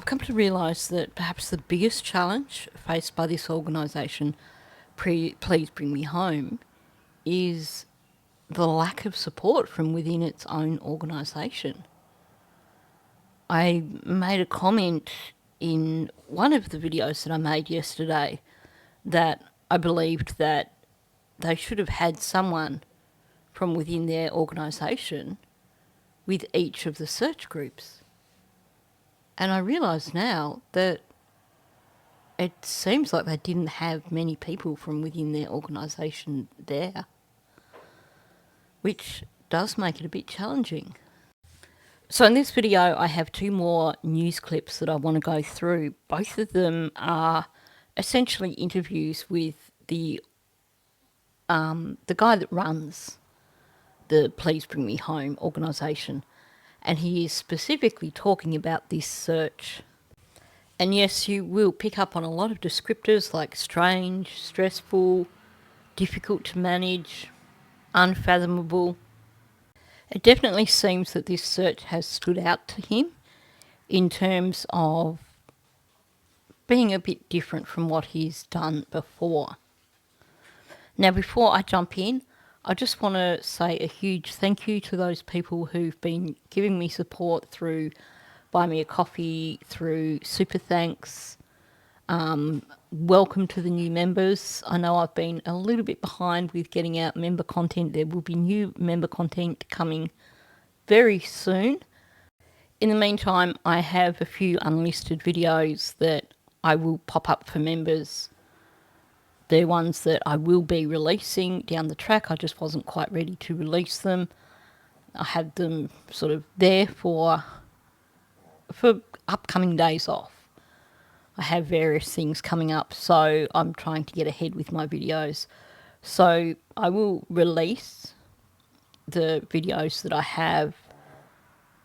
come to realise that perhaps the biggest challenge faced by this organisation, Please Bring Me Home, is the lack of support from within its own organisation. I made a comment in one of the videos that I made yesterday that I believed that they should have had someone from within their organisation with each of the search groups. And I realise now that it seems like they didn't have many people from within their organisation there, which does make it a bit challenging. So in this video, I have two more news clips that I want to go through. Both of them are essentially interviews with the guy that runs the Please Bring Me Home organisation, and he is specifically talking about this search. And yes, you will pick up on a lot of descriptors like strange, stressful, difficult to manage, unfathomable. It definitely seems that this search has stood out to him in terms of being a bit different from what he's done before. Now, before I jump in, I just want to say a huge thank you to those people who've been giving me support through Buy Me a Coffee, through Super Thanks. Welcome to the new members. I know I've been a little bit behind with getting out member content. There will be new member content coming very soon. In the meantime, I have a few unlisted videos that I will pop up for members. They're ones that I will be releasing down the track. I just wasn't quite ready to release them. I had them sort of there for upcoming days off. I have various things coming up, so I'm trying to get ahead with my videos. So I will release the videos that I have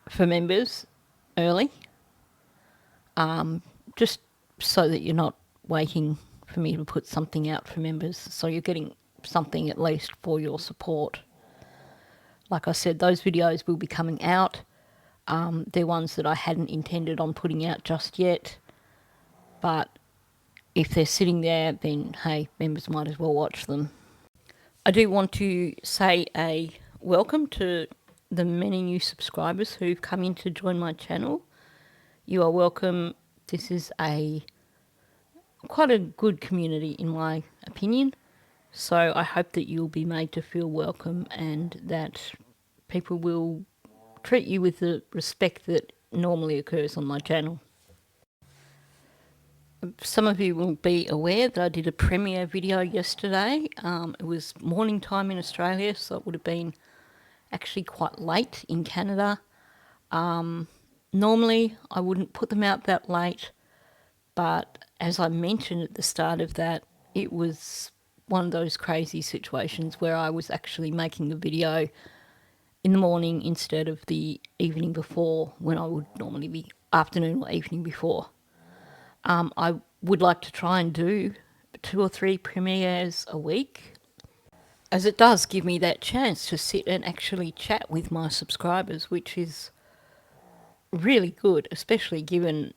for members early, just so that you're not waiting for me to put something out for members, so you're getting something at least for your support. Like I said, those videos will be coming out. They're ones that I hadn't intended on putting out just yet, but if they're sitting there, then hey, members might as well watch them. I do want to say a welcome to the many new subscribers who've come in to join my channel. You are welcome. This is quite a good community in my opinion, so I hope that you'll be made to feel welcome and that people will treat you with the respect that normally occurs on my channel. Some of you will be aware that I did a premiere video yesterday. It was morning time in Australia, so it would have been actually quite late in Canada. Normally I wouldn't put them out that late, but as I mentioned at the start of that, it was one of those crazy situations where I was actually making the video in the morning instead of the evening before, when I would normally be afternoon or evening before. I would like to try and do 2 or 3 premieres a week, as it does give me that chance to sit and actually chat with my subscribers, which is really good, especially given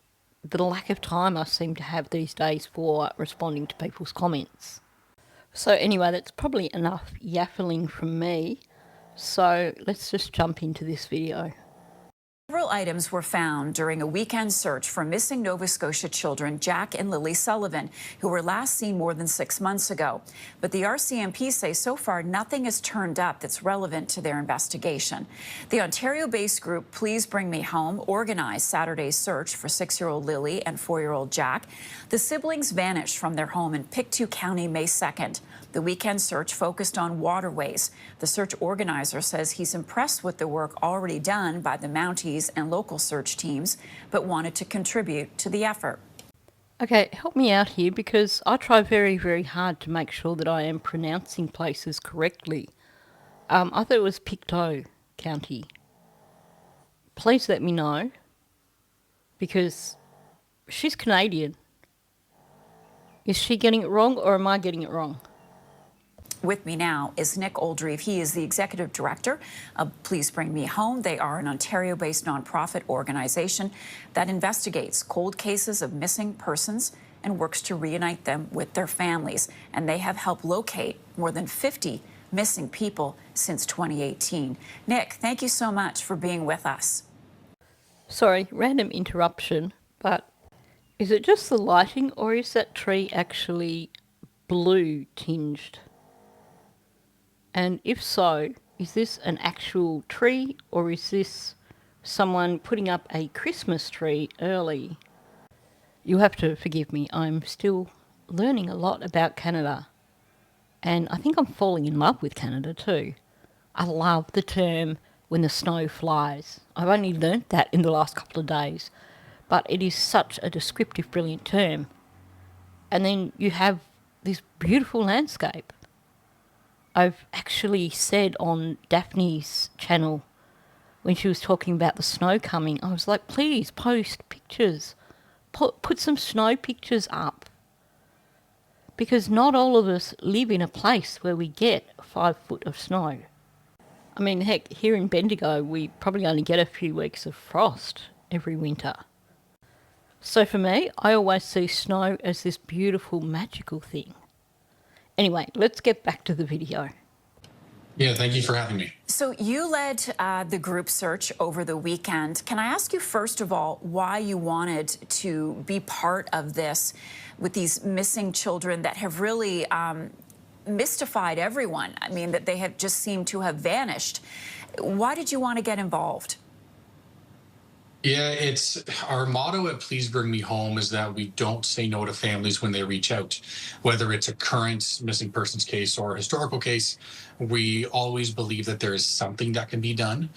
the lack of time I seem to have these days for responding to people's comments. So anyway, that's probably enough yaffling from me. So let's just jump into this video. Several items were found during a weekend search for missing Nova Scotia children Jack and Lily Sullivan, who were last seen more than 6 months ago. But the RCMP say so far nothing has turned up that's relevant to their investigation. The Ontario-based group Please Bring Me Home organized Saturday's search for 6-year-old Lily and 4-year-old Jack. The siblings vanished from their home in Pictou County May 2nd. The weekend search focused on waterways. The search organizer says he's impressed with the work already done by the Mounties and local search teams, but wanted to contribute to the effort. Okay, help me out here, because I try very, very hard to make sure that I am pronouncing places correctly. I thought it was Pictou County. Please let me know, because she's Canadian. Is she getting it wrong, or am I getting it wrong? With me now is Nick Oldreive. He is the executive director of Please Bring Me Home. They are an Ontario-based nonprofit organization that investigates cold cases of missing persons and works to reunite them with their families. And they have helped locate more than 50 missing people since 2018. Nick, thank you so much for being with us. Sorry, random interruption, but is it just the lighting or is that tree actually blue tinged? And if so, is this an actual tree or is this someone putting up a Christmas tree early? You'll have to forgive me, I'm still learning a lot about Canada. And I think I'm falling in love with Canada too. I love the term when the snow flies. I've only learnt that in the last couple of days, but it is such a descriptive, brilliant term. And then you have this beautiful landscape. I've actually said on Daphne's channel, when she was talking about the snow coming, I was like, please post pictures. Put some snow pictures up. Because not all of us live in a place where we get 5 foot of snow. I mean, heck, here in Bendigo, we probably only get a few weeks of frost every winter. So for me, I always see snow as this beautiful, magical thing. Anyway, let's get back to the video. Yeah, thank you for having me. So you led the group search over the weekend. Can I ask you, first of all, why you wanted to be part of this with these missing children that have really mystified everyone? I mean, that they have just seemed to have vanished. Why did you want to get involved? Yeah, it's our motto at Please Bring Me Home is that we don't say no to families when they reach out. Whether it's a current missing persons case or a historical case, we always believe that there is something that can be done.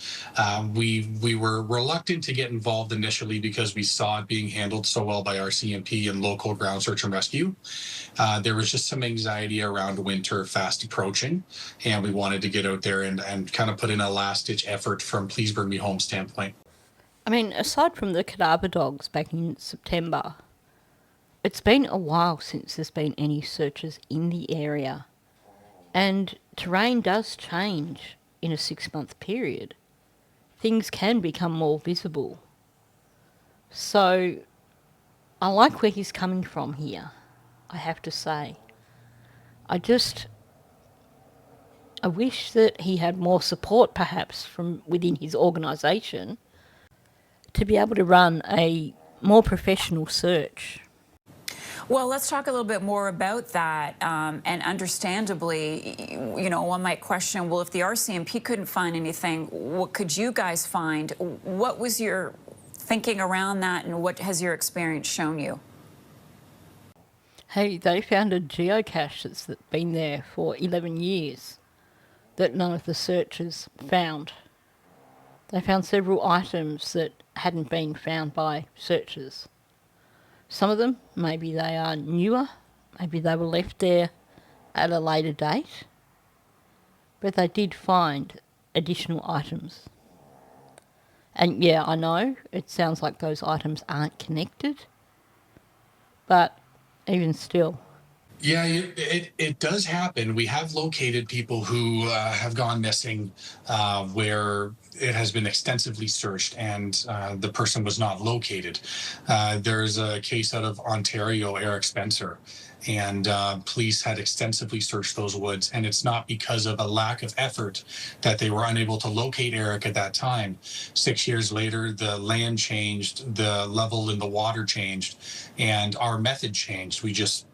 We were reluctant to get involved initially because we saw it being handled so well by RCMP and local ground search and rescue. There was just some anxiety around winter fast approaching, and we wanted to get out there and kind of put in a last-ditch effort from Please Bring Me Home standpoint. I mean, aside from the cadaver dogs back in September, it's been a while since there's been any searches in the area. And terrain does change in a 6-month period. Things can become more visible. So I like where he's coming from here, I have to say. I wish that he had more support perhaps from within his organisation to be able to run a more professional search. Well, let's talk a little bit more about that. And understandably, you know, one might question, well, if the RCMP couldn't find anything, what could you guys find? What was your thinking around that, and what has your experience shown you? Hey, they found a geocache that's been there for 11 years that none of the searchers found. They found several items that hadn't been found by searchers. Some of them, maybe they are newer, maybe they were left there at a later date, but they did find additional items. And yeah, I know, it sounds like those items aren't connected, but even still. Yeah, it does happen. We have located people who have gone missing where it has been extensively searched and the person was not located. There's a case out of Ontario, Eric Spencer, and police had extensively searched those woods, and it's not because of a lack of effort that they were unable to locate Eric at that time. 6 years later, the land changed, the level in the water changed, and our method changed. We just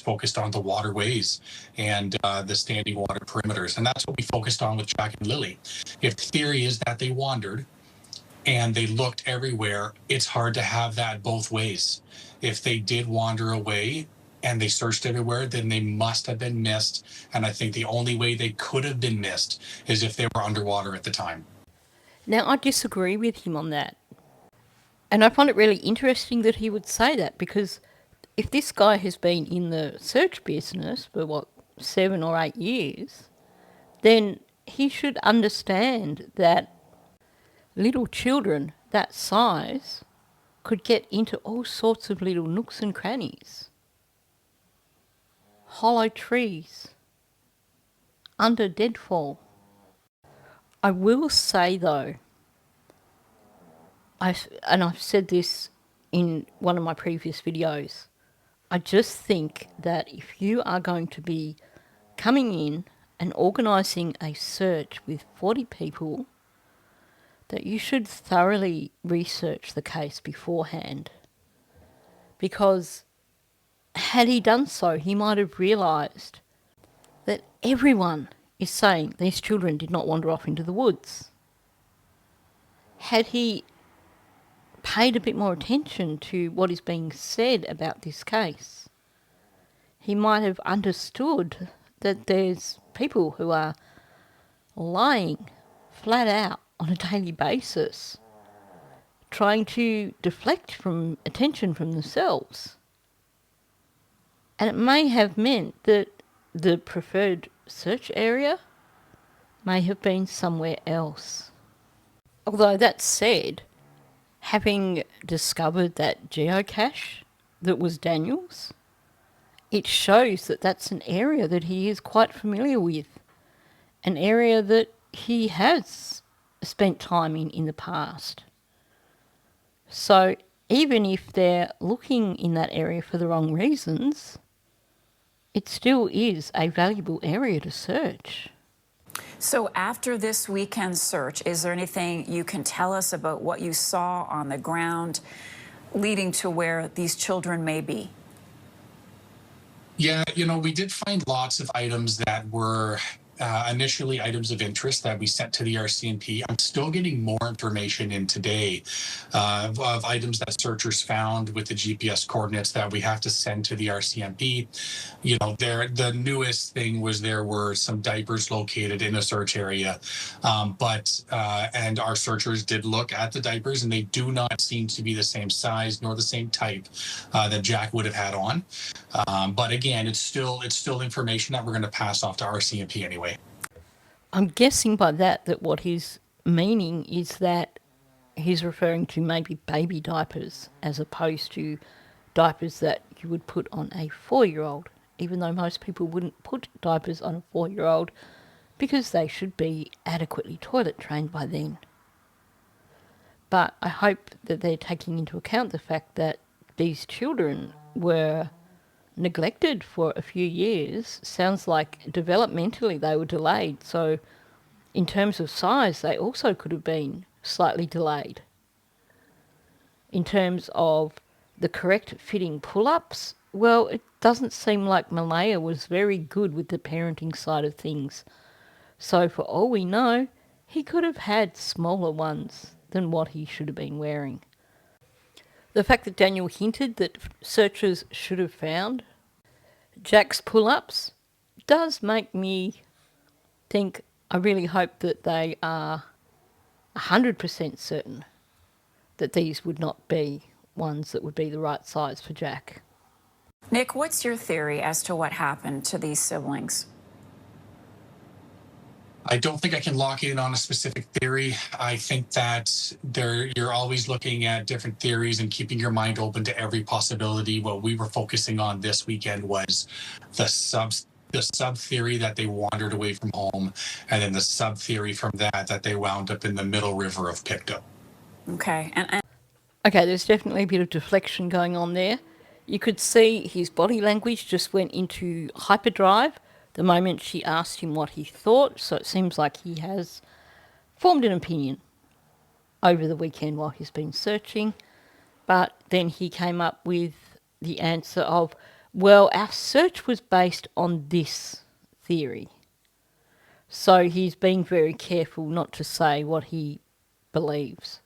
focused on the waterways and the standing water perimeters. And that's what we focused on with Jack and Lily. If the theory is that they wandered and they looked everywhere, it's hard to have that both ways. If they did wander away and they searched everywhere, then they must have been missed. And I think the only way they could have been missed is if they were underwater at the time. Now, I disagree with him on that. And I find it really interesting that he would say that, because if this guy has been in the search business for, 7 or 8 years, then he should understand that little children that size could get into all sorts of little nooks and crannies. Hollow trees, under deadfall. I will say though, I've said this in one of my previous videos, I just think that if you are going to be coming in and organising a search with 40 people, that you should thoroughly research the case beforehand. Because had he done so, he might have realised that everyone is saying these children did not wander off into the woods. Had he paid a bit more attention to what is being said about this case, he might have understood that there's people who are lying flat out on a daily basis, trying to deflect from attention from themselves. And it may have meant that the preferred search area may have been somewhere else. Although that said, having discovered that geocache that was Daniel's, it shows that that's an area that he is quite familiar with, an area that he has spent time in the past. So even if they're looking in that area for the wrong reasons, it still is a valuable area to search. So after this weekend search, is there anything you can tell us about what you saw on the ground leading to where these children may be? Yeah, we did find lots of items that were initially items of interest that we sent to the RCMP. I'm still getting more information in today of items that searchers found with the GPS coordinates that we have to send to the RCMP. The newest thing was there were some diapers located in a search area, and our searchers did look at the diapers, and they do not seem to be the same size nor the same type that Jack would have had on. But again, it's still information that we're going to pass off to RCMP anyway. I'm guessing by that what he's meaning is that he's referring to maybe baby diapers as opposed to diapers that you would put on a 4-year-old, even though most people wouldn't put diapers on a 4-year-old because they should be adequately toilet trained by then. But I hope that they're taking into account the fact that these children were neglected for a few years. Sounds like developmentally they were delayed, so in terms of size they also could have been slightly delayed. In terms of the correct fitting pull-ups, well, it doesn't seem like Malaya was very good with the parenting side of things, so for all we know he could have had smaller ones than what he should have been wearing. The fact that Daniel hinted that searchers should have found Jack's pull-ups does make me think I really hope that they are 100% certain that these would not be ones that would be the right size for Jack. Nick, what's your theory as to what happened to these siblings? I don't think I can lock in on a specific theory. I think that you're always looking at different theories and keeping your mind open to every possibility. What we were focusing on this weekend was the sub theory that they wandered away from home, and then the sub theory from that they wound up in the middle river of Pictou. Okay. Okay, there's definitely a bit of deflection going on there. You could see his body language just went into hyperdrive the moment she asked him what he thought, so it seems like he has formed an opinion over the weekend while he's been searching. But then he came up with the answer of, well, our search was based on this theory. So he's being very careful not to say what he believes,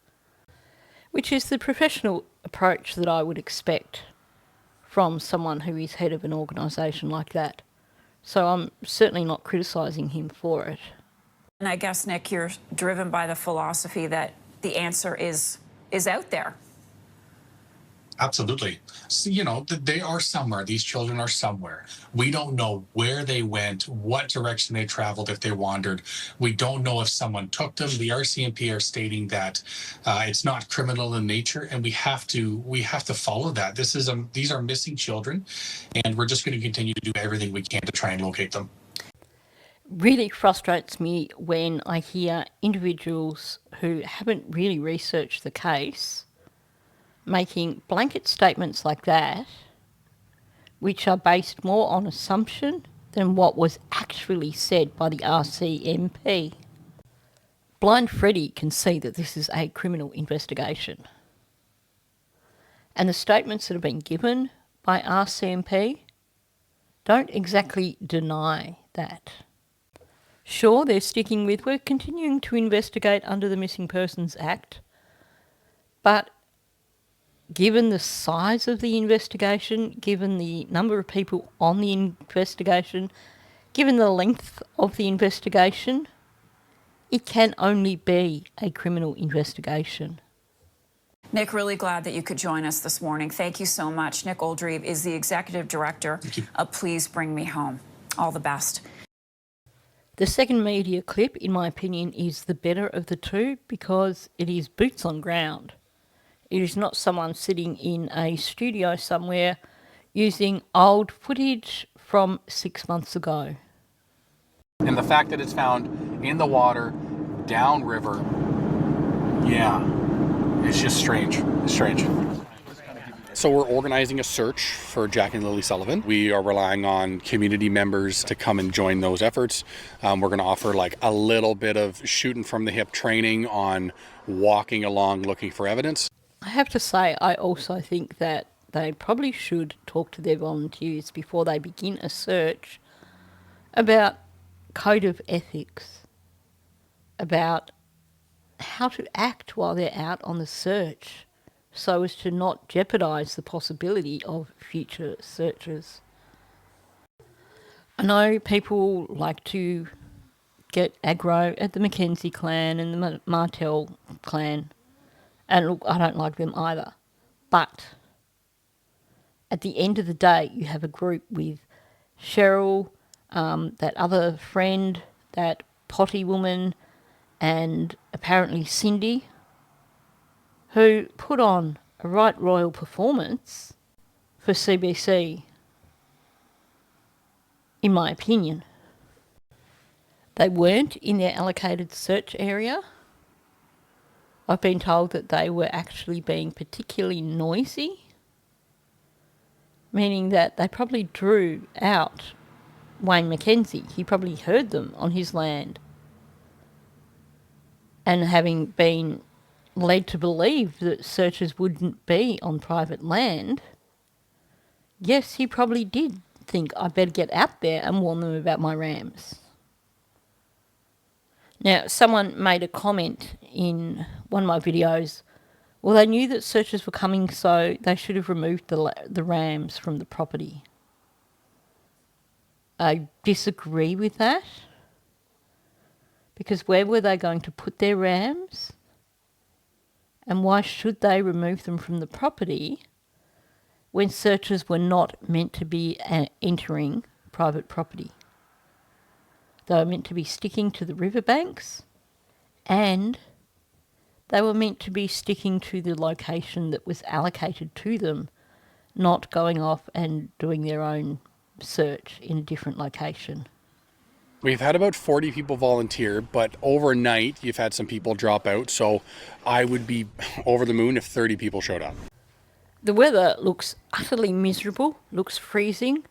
which is the professional approach that I would expect from someone who is head of an organisation like that. So I'm certainly not criticising him for it. And I guess, Nick, you're driven by the philosophy that the answer is out there. Absolutely. So, they are somewhere. These children are somewhere. We don't know where they went, what direction they traveled, if they wandered. We don't know if someone took them. The RCMP are stating that it's not criminal in nature, and we have to follow that. These are missing children, and we're just going to continue to do everything we can to try and locate them. really frustrates me when I hear individuals who haven't really researched the case making blanket statements like that, which are based more on assumption than what was actually said by the RCMP. Blind Freddy can see that this is a criminal investigation. And the statements that have been given by RCMP don't exactly deny that. Sure, they're sticking with, we're continuing to investigate under the Missing Persons Act, but given the size of the investigation, given the number of people on the investigation, given the length of the investigation, it can only be a criminal investigation. Nick, really glad that you could join us this morning. Thank you so much. Nick Oldreive is the Executive Director of Please Bring Me Home. All the best. The second media clip, in my opinion, is the better of the two because it is boots on ground. It is not someone sitting in a studio somewhere using old footage from 6 months ago. And the fact that it's found in the water, downriver, yeah, it's just strange. It's strange. So we're organizing a search for Jack and Lily Sullivan. We are relying on community members to come and join those efforts. We're going to offer like a little bit of shooting from the hip training on walking along looking for evidence. I have to say, I also think that they probably should talk to their volunteers before they begin a search about code of ethics, about how to act while they're out on the search so as to not jeopardise the possibility of future searches. I know people like to get aggro at the Mackenzie clan and the Martel clan, and look, I don't like them either. But at the end of the day, you have a group with Cheryl, that other friend, that potty woman, and apparently Cindy, who put on a right royal performance for CBC, in my opinion. They weren't in their allocated search area. I've been told that they were actually being particularly noisy, meaning that they probably drew out Wayne Mackenzie. He probably heard them on his land. And having been led to believe that searches wouldn't be on private land, yes, he probably did think, I better get out there and warn them about my rams. Now, someone made a comment in one of my videos, well, they knew that searches were coming, so they should have removed the rams from the property. I disagree with that, because where were they going to put their rams? And why should they remove them from the property when searchers were not meant to be entering private property? They were meant to be sticking to the riverbanks, and they were meant to be sticking to the location that was allocated to them, not going off and doing their own search in a different location. We've had about 40 people volunteer, but overnight you've had some people drop out, so I would be over the moon if 30 people showed up. The weather looks utterly miserable, looks freezing,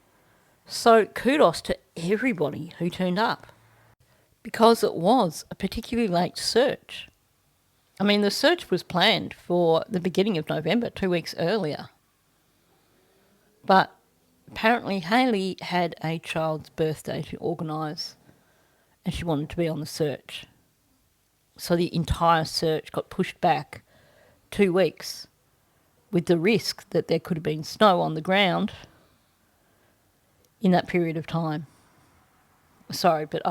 so kudos to everybody who turned up, because it was a particularly late search. I mean, the search was planned for the beginning of November, 2 weeks earlier. But apparently Hayley had a child's birthday to organise, and she wanted to be on the search. So the entire search got pushed back 2 weeks, with the risk that there could have been snow on the ground in that period of time. Sorry, but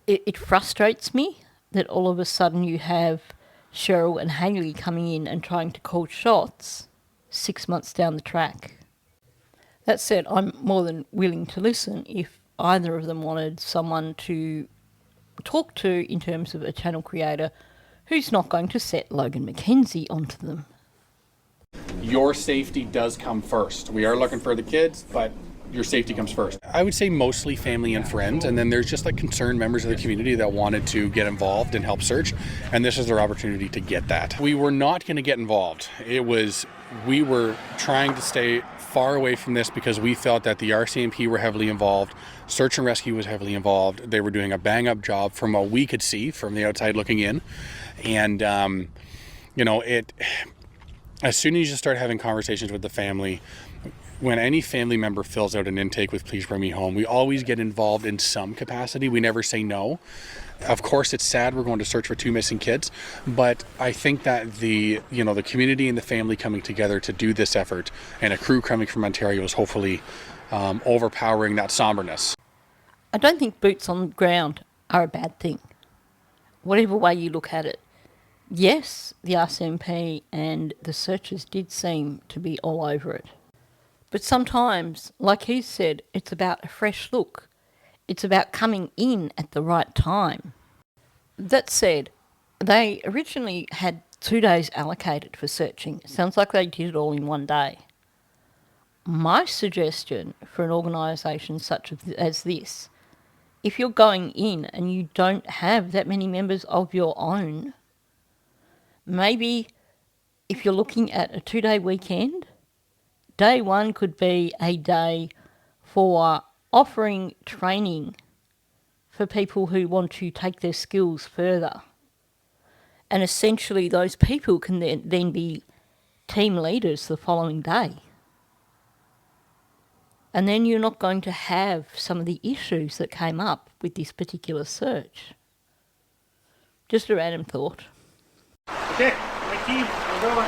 it frustrates me that all of a sudden you have Cheryl and Hayley coming in and trying to call shots 6 months down the track. That said, I'm more than willing to listen if either of them wanted someone to talk to in terms of a channel creator who's not going to set Logan Mackenzie onto them. Your safety does come first. We are looking for the kids, but your safety comes first. I would say mostly family and friends, and then there's just like concerned members of the community that wanted to get involved and help search, and this is their opportunity to get that. We were not going to get involved. We were trying to stay far away from this because we felt that the RCMP were heavily involved, search and rescue was heavily involved. They were doing a bang-up job from what we could see from the outside looking in, and as soon as you start having conversations with the family, when any family member fills out an intake with Please Bring Me Home, we always get involved in some capacity. We never say no. Of course, it's sad we're going to search for 2 missing kids, but I think that the community and the family coming together to do this effort, and a crew coming from Ontario, is hopefully overpowering that somberness. I don't think boots on the ground are a bad thing, whatever way you look at it. Yes, the RCMP and the searchers did seem to be all over it. But sometimes, like he said, it's about a fresh look. It's about coming in at the right time. That said, they originally had 2 days allocated for searching. Sounds like they did it all in 1 day. My suggestion for an organisation such as this, if you're going in and you don't have that many members of your own, maybe if you're looking at a 2-day weekend, day 1 could be a day for offering training for people who want to take their skills further. And essentially those people can then be team leaders the following day. And then you're not going to have some of the issues that came up with this particular search. Just a random thought. Okay, my team, we're going.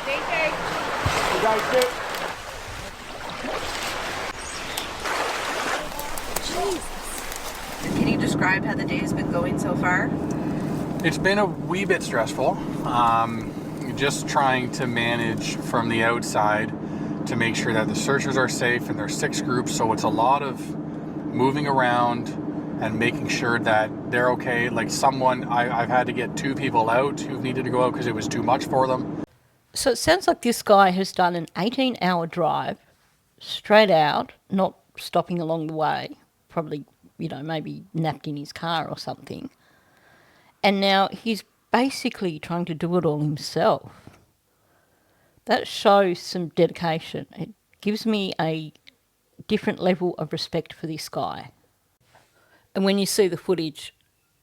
Stay safe. You guys too. Can you describe how the day has been going so far? It's been a wee bit stressful. Just trying to manage from the outside to make sure that the searchers are safe, and there's 6 groups, so it's a lot of moving around and making sure that they're okay. Like I've had to get 2 people out who've needed to go out because it was too much for them. So it sounds like this guy has done an 18-hour drive straight out, not stopping along the way, probably, maybe napped in his car or something. And now he's basically trying to do it all himself. That shows some dedication. It gives me a different level of respect for this guy. And when you see the footage,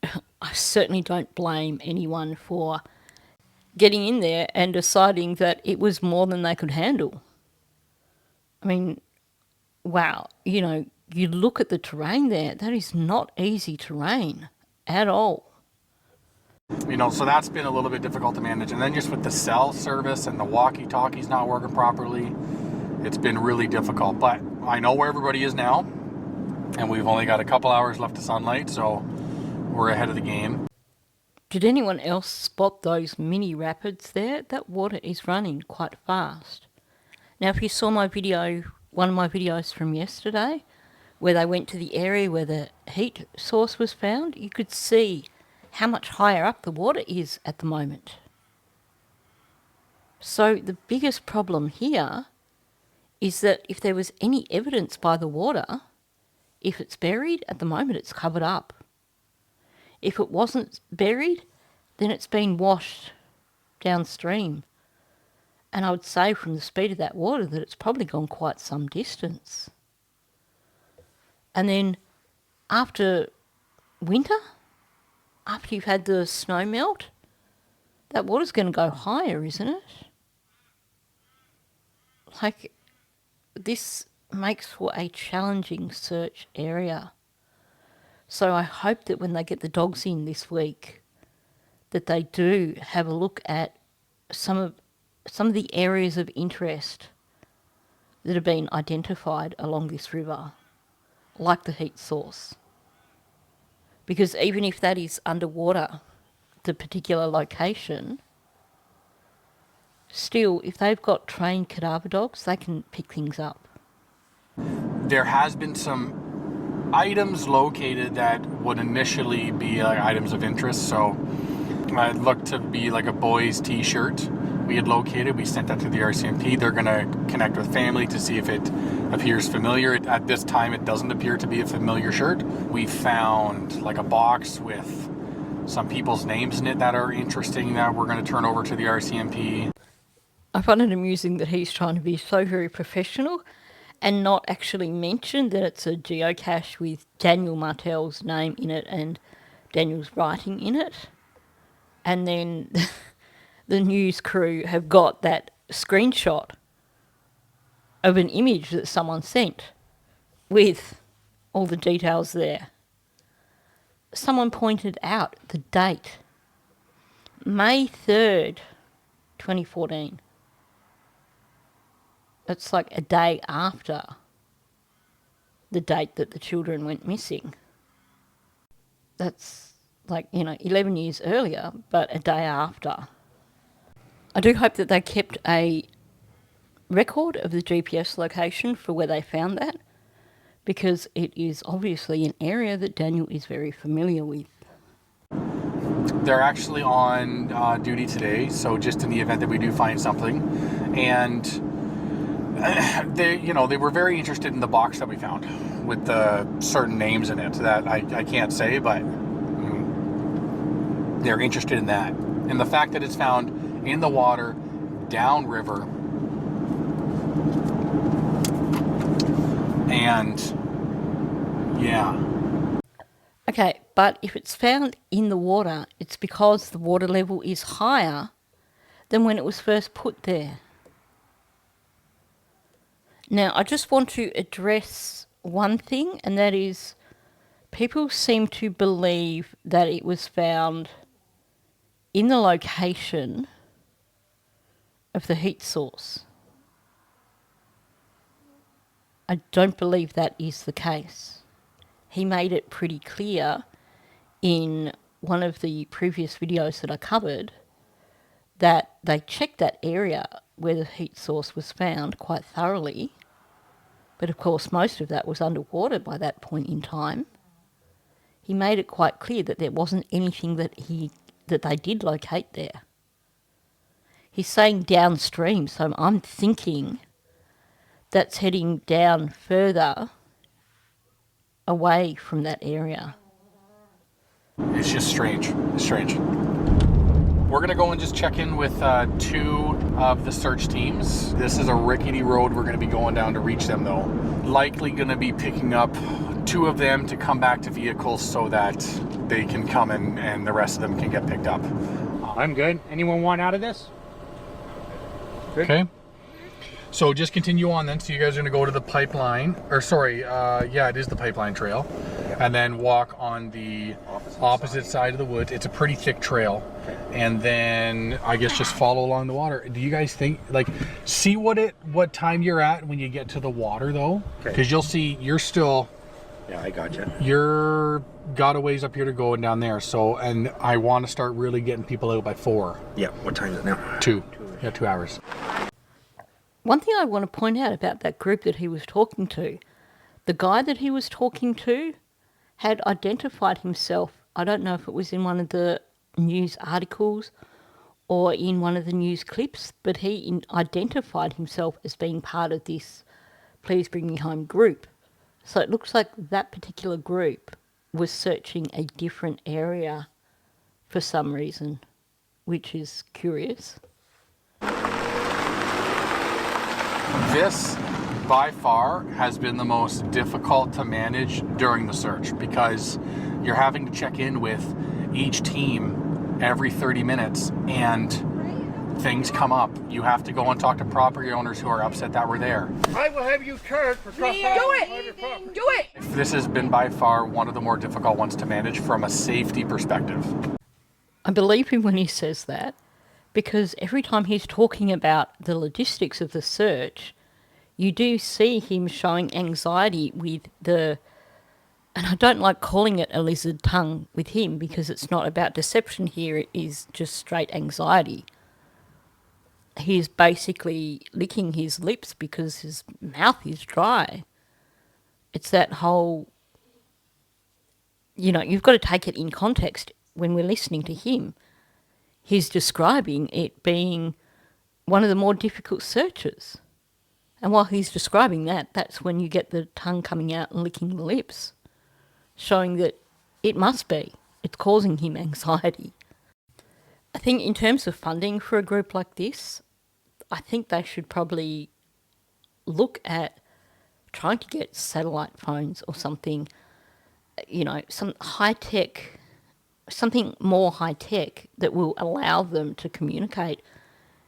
I certainly don't blame anyone for getting in there and deciding that it was more than they could handle. I mean, wow, you look at the terrain there, that is not easy terrain at all. So that's been a little bit difficult to manage. And then just with the cell service and the walkie-talkies not working properly, it's been really difficult. But I know where everybody is now, and we've only got a couple hours left of sunlight, so we're ahead of the game. Did anyone else spot those mini rapids there? That water is running quite fast. Now, if you saw my video, one of my videos from yesterday, where they went to the area where the heat source was found, you could see how much higher up the water is at the moment. So the biggest problem here is that if there was any evidence by the water, if it's buried, at the moment it's covered up. If it wasn't buried, then it's been washed downstream. And I would say from the speed of that water that it's probably gone quite some distance. And then after winter, after you've had the snow melt, that water's going to go higher, isn't it? Like, this makes for a challenging search area. So I hope that when they get the dogs in this week, that they do have a look at some of the areas of interest that have been identified along this river, like the heat source. Because even if that is underwater, the particular location, still, if they've got trained cadaver dogs, they can pick things up. There has been some items located that would initially be items of interest. So I'd look to be like a boy's t-shirt we had located. We sent that to the RCMP. They're going to connect with family to see if it appears familiar. At this time, it doesn't appear to be a familiar shirt. We found like a box with some people's names in it that are interesting that we're going to turn over to the RCMP. I find it amusing that he's trying to be so very professional and not actually mention that it's a geocache with Daniel Martel's name in it and Daniel's writing in it. And then the news crew have got that screenshot of an image that someone sent with all the details there. Someone pointed out the date, May 3rd, 2014. It's like a day after the date that the children went missing. That's like, 11 years earlier, but a day after. I do hope that they kept a record of the GPS location for where they found that, because it is obviously an area that Daniel is very familiar with. They're actually on duty today, so just in the event that we do find something. And they were very interested in the box that we found with the certain names in it that I can't say, but they're interested in that. And the fact that it's found in the water, downriver, and yeah. Okay, but if it's found in the water, it's because the water level is higher than when it was first put there. Now, I just want to address one thing, and that is people seem to believe that it was found in the location of the heat source. I don't believe that is the case. He made it pretty clear in one of the previous videos that I covered that they checked that area where the heat source was found quite thoroughly, but of course most of that was underwater by that point in time. He made it quite clear that there wasn't anything that they did locate there. He's saying downstream, so I'm thinking that's heading down further away from that area. It's just strange. It's strange. We're going to go and just check in with two of the search teams. This is a rickety road we're going to be going down to reach them, though. Likely going to be picking up two of them to come back to vehicles so that they can come and the rest of them can get picked up. I'm good. Anyone want out of this? Good. Okay. So just continue on then. So you guys are going to go to the pipeline, or sorry, it is the pipeline trail, and then walk on the opposite side of the woods. It's a pretty thick trail, and then I guess just follow along the water. Do you guys think, see what time you're at when you get to the water though? Because you'll see you're still. Yeah, I gotcha. You're got a ways up here to go and down there. So, and I want to start really getting people out by 4. Yeah. What time is it now? 2. Yeah, 2 hours. One thing I want to point out about that group that he was talking to, the guy that he was talking to had identified himself. I don't know if it was in one of the news articles or in one of the news clips, but he identified himself as being part of this Please Bring Me Home group. So it looks like that particular group was searching a different area for some reason, which is curious. This, by far, has been the most difficult to manage during the search because you're having to check in with each team every 30 minutes and things come up. You have to go and talk to property owners who are upset that we're there. I will have you charged for trespassing on private property. Do it! This has been by far one of the more difficult ones to manage from a safety perspective. I believe him when he says that, because every time he's talking about the logistics of the search, you do see him showing anxiety with and I don't like calling it a lizard tongue with him because it's not about deception here, it is just straight anxiety. He's basically licking his lips because his mouth is dry. It's that whole, you've got to take it in context when we're listening to him. He's describing it being one of the more difficult searches. And while he's describing that, that's when you get the tongue coming out and licking the lips, showing that it must be. It's causing him anxiety. I think in terms of funding for a group like this, I think they should probably look at trying to get satellite phones or something, some high-tech, something more high-tech that will allow them to communicate.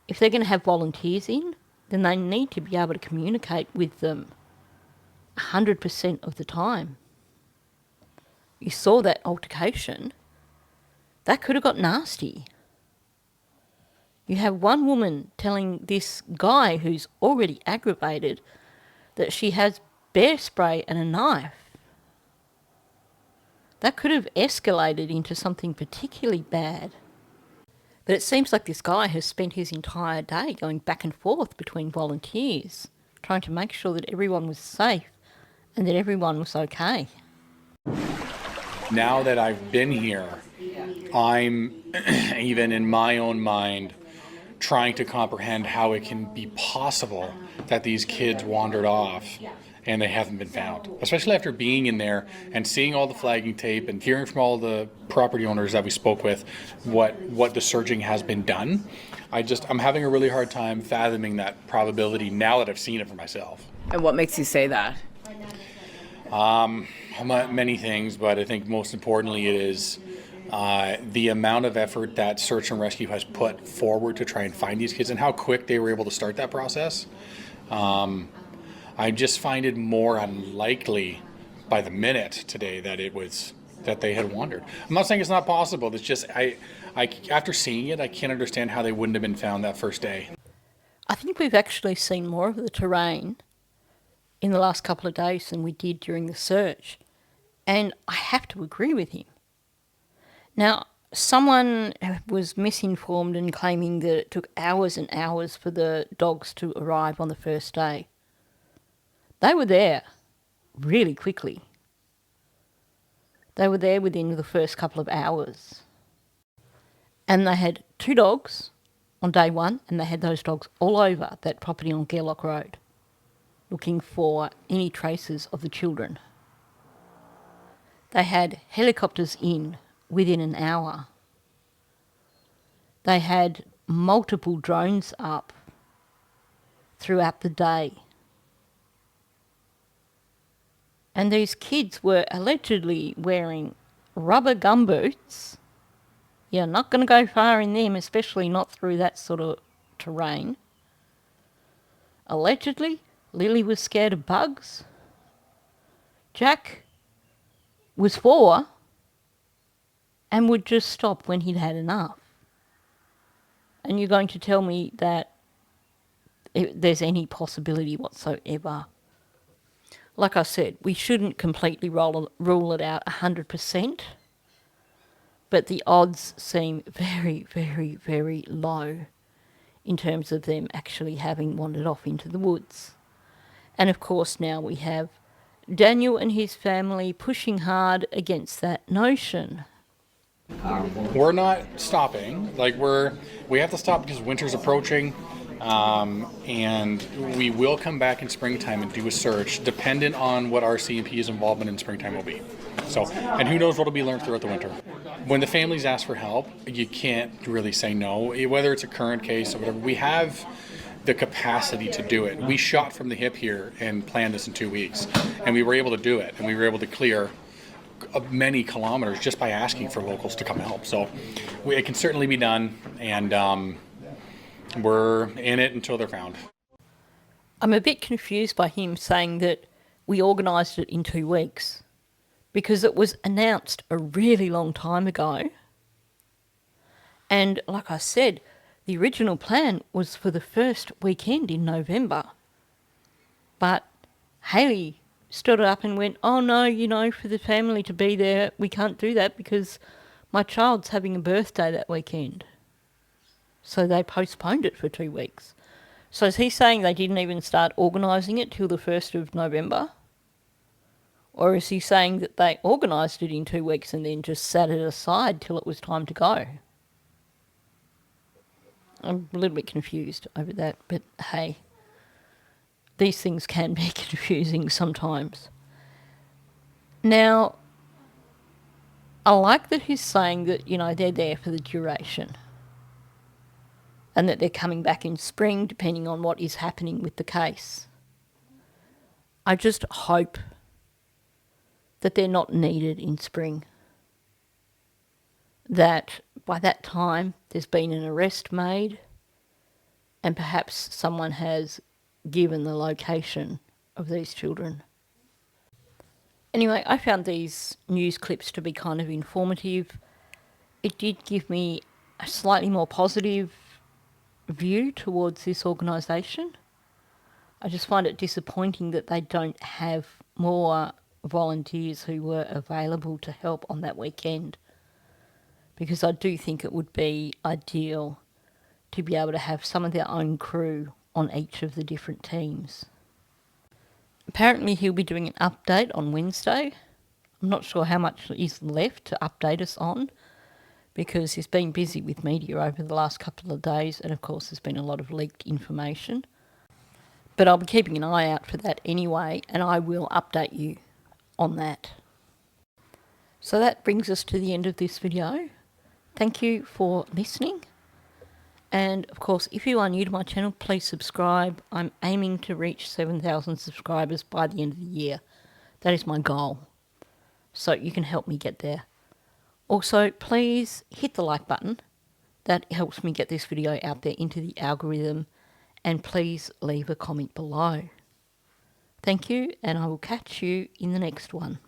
If they're going to have volunteers in, then they need to be able to communicate with them 100% of the time. You saw that altercation. That could have got nasty. You have one woman telling this guy who's already aggravated that she has bear spray and a knife. That could have escalated into something particularly bad. But it seems like this guy has spent his entire day going back and forth between volunteers, trying to make sure that everyone was safe and that everyone was okay. Now that I've been here, I'm even in my own mind trying to comprehend how it can be possible that these kids wandered off and they haven't been found. Especially after being in there and seeing all the flagging tape and hearing from all the property owners that we spoke with what the searching has been done. I'm having a really hard time fathoming that probability now that I've seen it for myself. And what makes you say that? Many things, but I think most importantly it is the amount of effort that search and rescue has put forward to try and find these kids and how quick they were able to start that process. I just find it more unlikely by the minute today that they had wandered. I'm not saying it's not possible. It's just I after seeing it, I can't understand how they wouldn't have been found that first day. I think we've actually seen more of the terrain in the last couple of days than we did during the search. And I have to agree with him. Now, someone was misinformed and claiming that it took hours and hours for the dogs to arrive on the first day. They were there really quickly. They were there within the first couple of hours. And they had 2 dogs on day 1, and they had those dogs all over that property on Gairloch Road, looking for any traces of the children. They had helicopters in within an hour. They had multiple drones up throughout the day. And these kids were allegedly wearing rubber gumboots. You're not going to go far in them, especially not through that sort of terrain. Allegedly, Lily was scared of bugs. Jack was 4 and would just stop when he'd had enough. And you're going to tell me that there's any possibility whatsoever. Like I said, we shouldn't completely rule it out 100%, but the odds seem very, very, very low in terms of them actually having wandered off into the woods. And of course now we have Daniel and his family pushing hard against that notion. We're not stopping. We have to stop because winter's approaching. And we will come back in springtime and do a search dependent on what RCMP's involvement in springtime will be. And who knows what will be learned throughout the winter. When the families ask for help, you can't really say no, whether it's a current case or whatever. We have the capacity to do it. We shot from the hip here and planned this in 2 weeks, and we were able to do it, and we were able to clear many kilometers just by asking for locals to come help. So it can certainly be done, and we're in it until they're found. I'm a bit confused by him saying that we organised it in 2 weeks, because it was announced a really long time ago. And like I said, the original plan was for the first weekend in November. But Hayley stood up and went, oh no, for the family to be there, we can't do that because my child's having a birthday that weekend. So they postponed it for 2 weeks. So is he saying they didn't even start organising it till the 1st of November? Or is he saying that they organised it in 2 weeks and then just sat it aside till it was time to go? I'm a little bit confused over that, but hey, these things can be confusing sometimes. Now, I like that he's saying that, you know, they're there for the duration and that they're coming back in spring depending on what is happening with the case. I just hope that they're not needed in spring. That by that time there's been an arrest made and perhaps someone has given the location of these children. Anyway, I found these news clips to be kind of informative. It did give me a slightly more positive view towards this organisation. I just find it disappointing that they don't have more volunteers who were available to help on that weekend, because I do think it would be ideal to be able to have some of their own crew on each of the different teams. Apparently he'll be doing an update on Wednesday. I'm not sure how much is left to update us on, because he's been busy with media over the last couple of days, and of course there's been a lot of leaked information. But I'll be keeping an eye out for that anyway, and I will update you on that. So that brings us to the end of this video. Thank you for listening. And of course, if you are new to my channel, please subscribe. I'm aiming to reach 7,000 subscribers by the end of the year. That is my goal. So you can help me get there. Also, please hit the like button. That helps me get this video out there into the algorithm. And please leave a comment below. Thank you, and I will catch you in the next one.